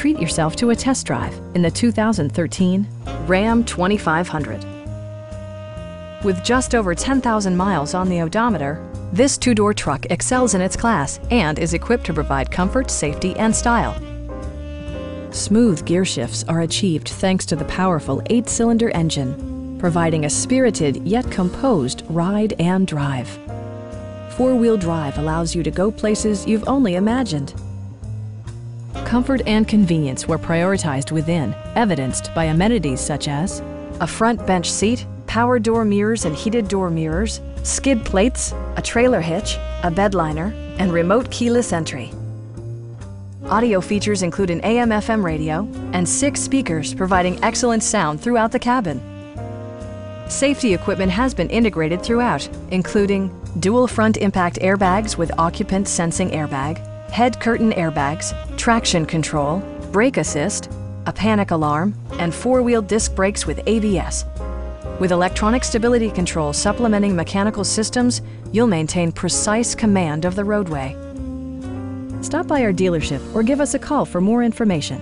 treat yourself to a test drive in the 2013 Ram 2500. With just over 10,000 miles on the odometer, this two-door truck excels in its class and is equipped to provide comfort, safety, and style. Smooth gear shifts are achieved thanks to the powerful 8-cylinder engine, providing a spirited yet composed ride and drive. Four-wheel drive allows you to go places you've only imagined. Comfort and convenience were prioritized within, evidenced by amenities such as a front bench seat, power door mirrors and heated door mirrors, skid plates, a trailer hitch, a bed liner, and remote keyless entry. Audio features include an AM/FM radio and 6 speakers providing excellent sound throughout the cabin. Safety equipment has been integrated throughout, including dual front impact airbags with occupant sensing airbag, head curtain airbags, traction control, brake assist, a panic alarm, and 4-wheel disc brakes with ABS. With electronic stability control supplementing mechanical systems, you'll maintain precise command of the roadway. Stop by our dealership or give us a call for more information.